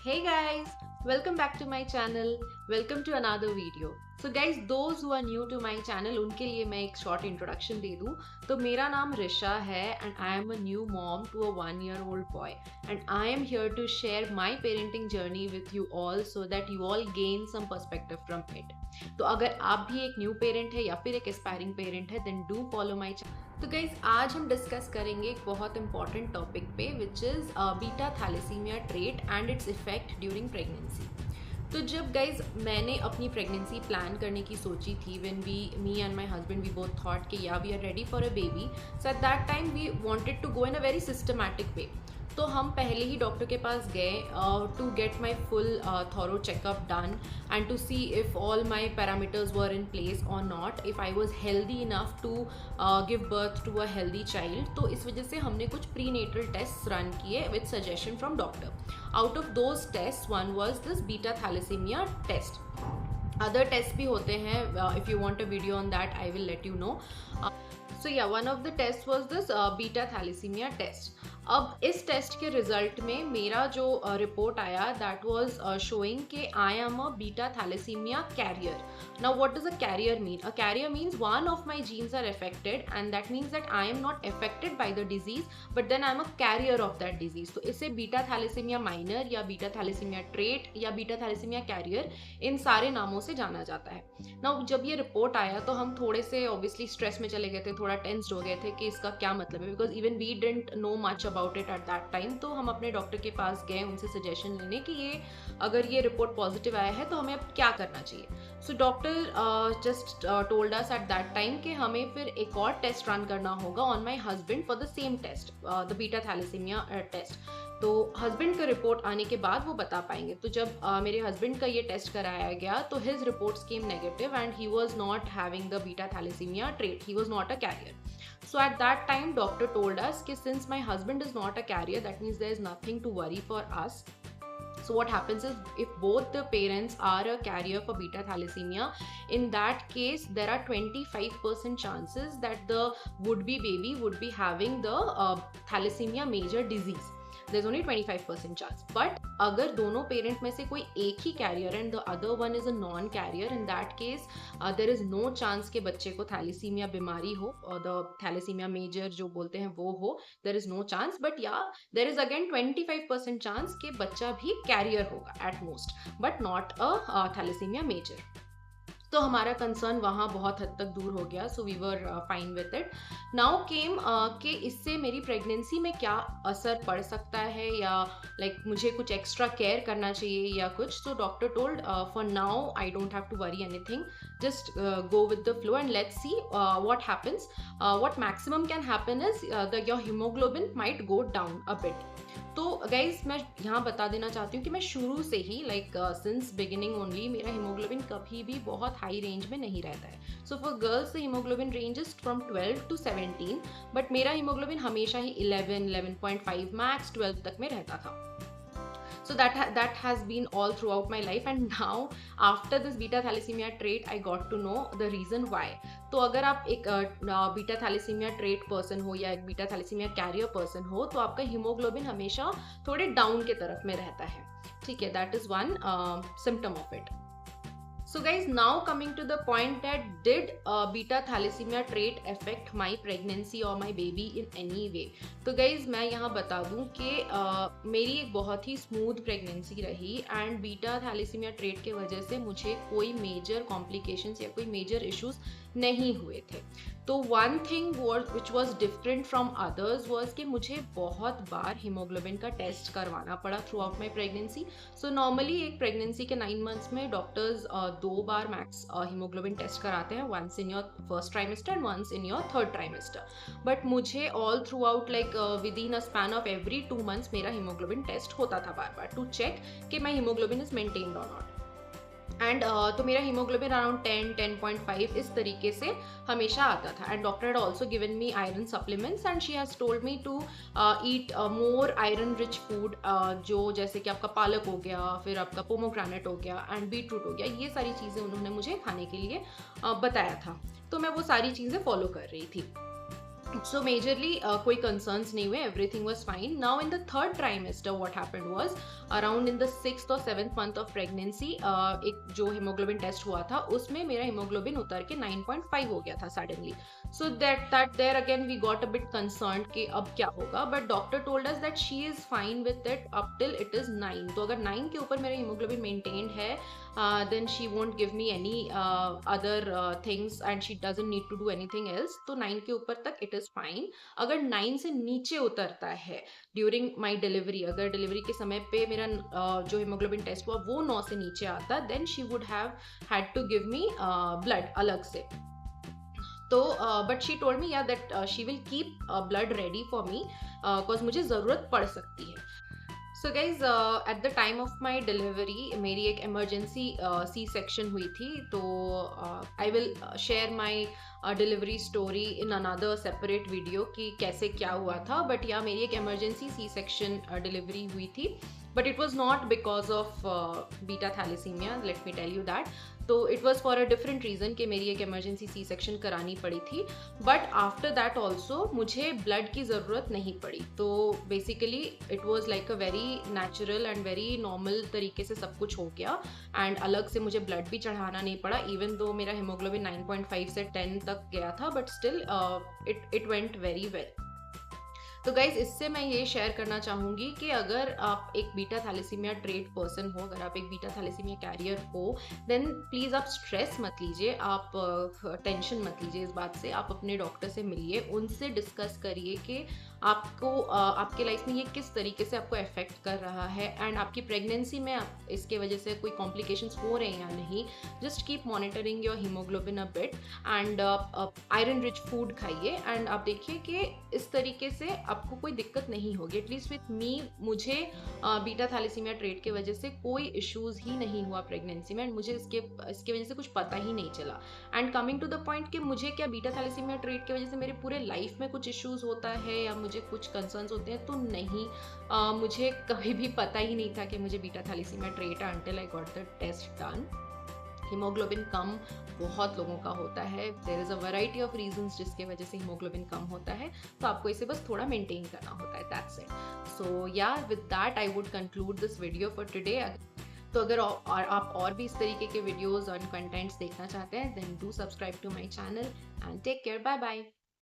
Hey guys, welcome back to my channel. Welcome to another video. So guys, those who are new to my channel, उनके लिए मैं एक short introduction दे दूँ. तो मेरा नाम रिशा है and I am a new mom to a 1-year-old boy and I am here to share my parenting journey with you all so that you all gain some perspective from it. तो अगर आप भी एक new parent है या फिर एक aspiring parent है, then do follow my channel. तो गाइज आज हम डिस्कस करेंगे एक बहुत इंपॉर्टेंट टॉपिक पे which is beta thalassaemia trait and its effect during pregnancy. तो जब गाइज मैंने अपनी प्रेगनेंसी प्लान करने की सोची थी when me and my husband we both thought कि yeah we are ready for a baby, so at that time we wanted to go in a very systematic way. तो हम पहले ही डॉक्टर के पास गए to get my full thorough checkup done and to see if all my parameters were in place or not, if I was healthy enough to give birth to a healthy child. तो इस वजह से हमने कुछ prenatal test run किए with suggestion from doctor. Out of those test one was this beta thalassaemia test. Other test भी होते हैं. If you want a video on that I will let you know. So yeah one of the test was this beta thalassaemia test. अब इस test के result में मेरा जो report आया दैट वाज शोइंग कि I am a beta thalassemia carrier. Now what does a carrier mean? A carrier means one of my genes are affected and that means that I am not affected by the disease but then I am a carrier of that disease. तो इसे beta thalassemia minor या beta thalassaemia trait या beta thalassemia carrier इन सारे नामों से जाना जाता है. नाउ जब ये रिपोर्ट आया तो हम थोड़े से ऑब्वियसली स्ट्रेस में चले गए थे, थोड़ा टेंस्ड हो गए थे कि इसका क्या मतलब है, because even we didn't know much about it at that time. तो हम अपने डॉक्टर के पास गए उनसे सजेशन लेने कि ये अगर ये रिपोर्ट पॉजिटिव आया है तो हमें अब क्या करना चाहिए. So doctor just told us at that time कि हमें फिर एक और टेस्ट रन करना होगा on my husband for the same test, the beta thalassaemia test. तो हस्बैंड का रिपोर्ट आने के बाद वो बता पाएंगे. तो जब मेरे हस्बैंड का ये टेस्ट कराया गया तो his reports came negative and he was not having the beta thalassaemia trait. He was not a carrier. So at that time doctor told us कि since my husband is not a carrier, that means there is nothing to worry for us. So what happens is if both the parents are a carrier for beta thalassemia, in that case there are 25% chances that the would-be baby would be having the thalassemia major disease. There's only 25% chance. But अगर दोनों parent में से कोई एक ही carrier and the other one is a non carrier, in that case there is no chance के बच्चे को थैलेसीमिया बीमारी हो, और द थैलेसीमिया मेजर जो बोलते हैं वो हो. There is no chance. But ya there is again 25% chance के बच्चा भी कैरियर होगा at most, but not a thalassemia major. तो हमारा कंसर्न वहाँ बहुत हद तक दूर हो गया. So we were fine with it. Now came कि इससे मेरी प्रेगनेंसी में क्या असर पड़ सकता है या मुझे कुछ एक्स्ट्रा केयर करना चाहिए या कुछ. So doctor told for now I don't have to worry anything, just go with the flow and let's see what happens. What maximum can happen is your haemoglobin might go down a bit. तो guys मैं यहाँ बता देना चाहती हूँ कि मैं शुरू से ही सिंस बिगिनिंग ओनली मेरा हीमोग्लोबिन कभी भी बहुत हाई रेंज में नहीं रहता है. So for girls the haemoglobin range is from 12 to 17, but मेरा हीमोग्लोबिन हमेशा ही 11, 11.5 मैक्स 12 तक में रहता था. So that has been all throughout my life, and now after this beta thalassemia trait I got to know the reason why. तो अगर आप एक बीटा थैलेसीमिया ट्रेट पर्सन हो या एक बीटा थैलेसीमिया कैरियर पर्सन हो तो आपका हीमोग्लोबिन हमेशा थोड़े डाउन के तरफ में रहता है. ठीक है, that is one symptom of it. So guys, now coming to the point that did beta thalassemia trait affect my pregnancy or my baby in any way? तो guys मैं यहाँ बता दूँ कि मेरी एक बहुत ही स्मूथ प्रेगनेंसी रही एंड बीटा थैलेसीमिया ट्रेट के वजह से मुझे कोई मेजर कॉम्प्लिकेशंस या कोई मेजर इश्यूज नहीं हुए थे. तो one thing which was different from others was कि मुझे बहुत बार हीमोग्लोबिन का टेस्ट करवाना पड़ा throughout my pregnancy. So normally एक प्रेगनेंसी के 9 months में डॉक्टर्स 2 बार मैक्स हीमोग्लोबिन टेस्ट कराते हैं, once in your first trimester and once in your third trimester. But मुझे all throughout within a span of every 2 months मेरा haemoglobin test होता था बार बार टू चेक कि माई haemoglobin is maintained और not. And तो मेरा haemoglobin around 10, 10.5 इस तरीके से हमेशा आता था. And doctor had also given me iron supplements and she has told me to eat more iron rich food, जो जैसे कि आपका पालक हो गया, फिर आपका पोमोग्रेनेट हो गया एंड बीटरूट हो गया. ये सारी चीज़ें उन्होंने मुझे खाने के लिए बताया था. तो मैं वो सारी चीज़ें फॉलो कर रही थी. So majorly कोई concerns नहीं हुए, everything was fine. Now in the third trimester what happened was around in the 6th or 7th month of pregnancy एक जो hemoglobin test हुआ था उसमें मेरा hemoglobin उतर के 9.5 हो गया था suddenly. So that there again we got a bit concerned कि अब क्या होगा, but doctor told us that she is fine with it up till it is 9. तो अगर 9 के ऊपर मेरा hemoglobin maintained है then she won't give me any other things and she doesn't need to do anything else. तो 9 के ऊपर तक it is fine. अगर 9 से नीचे उतरता है ड्यूरिंग माई डिलीवरी, अगर डिलीवरी के समय पे मेरा जो हीमोग्लोबिन टेस्ट हुआ वो 9 से नीचे आता, then she would have had to give me blood अलग से. तो but she told me ya that she will keep blood ready for me because मुझे ज़रूरत पड़ सकती है. So guys at the time of my delivery मेरी एक इमरजेंसी सी सेक्शन हुई थी. तो I will share my delivery story in another separate video कि कैसे क्या हुआ था. बट या मेरी एक इमरजेंसी सी सेक्शन डिलीवरी हुई थी, but it was not because of beta thalassemia, let me tell you that. तो it was for a different reason कि मेरी एक emergency C section करानी पड़ी थी, but after that also मुझे blood की ज़रूरत नहीं पड़ी. तो basically it was like a very natural and very normal तरीके से सब कुछ हो गया and अलग से मुझे blood भी चढ़ाना नहीं पड़ा, even though मेरा hemoglobin 9.5 से 10 तक गया था, but still it went very well. तो गाइज इससे मैं ये शेयर करना चाहूँगी कि अगर आप एक बीटा थैलेसीमिया ट्रेट पर्सन हो, अगर आप एक बीटा थैलेसीमिया कैरियर हो, देन प्लीज़ आप स्ट्रेस मत लीजिए, आप टेंशन मत लीजिए इस बात से. आप अपने डॉक्टर से मिलिए, उनसे डिस्कस करिए कि आपको आपके लाइफ में ये किस तरीके से आपको अफेक्ट कर रहा है एंड आपकी प्रेगनेंसी में आप इसके वजह से कोई कॉम्प्लिकेशंस हो रहे हैं या नहीं. Just keep monitoring your haemoglobin a bit and iron rich food खाइए एंड आप देखिए कि इस तरीके से आपको कोई दिक्कत नहीं होगी. एटलीस्ट विथ मी, मुझे बीटा थैलेसीमिया ट्रेट के वजह से कोई इश्यूज ही नहीं हुआ प्रेगनेंसी में एंड मुझे इसके वजह से कुछ पता ही नहीं चला. And coming to the point कि मुझे क्या बीटा थैलेसीमिया ट्रेट की वजह से मेरे पूरे लाइफ में कुछ इश्यूज होता है या मुझे कुछ कंसर्न्स होते हैं, तो नहीं. मुझे कभी भी पता ही नहीं था कि मुझे बीटा थैलेसीमिया ट्रेट है until I got the test done. Haemoglobin कम बहुत लोगों का होता है. There is a variety of reasons जिसके वजह से हीमोग्लोबिन कम होता है, तो आपको इसे बस थोड़ा मेंटेन करना होता है. That's it. So yeah with that I would conclude this video for today. तो अगर आप और भी इस तरीके के वीडियोस और कंटेंट्स देखना चाहते हैं, then do subscribe to my channel and take care. Bye bye.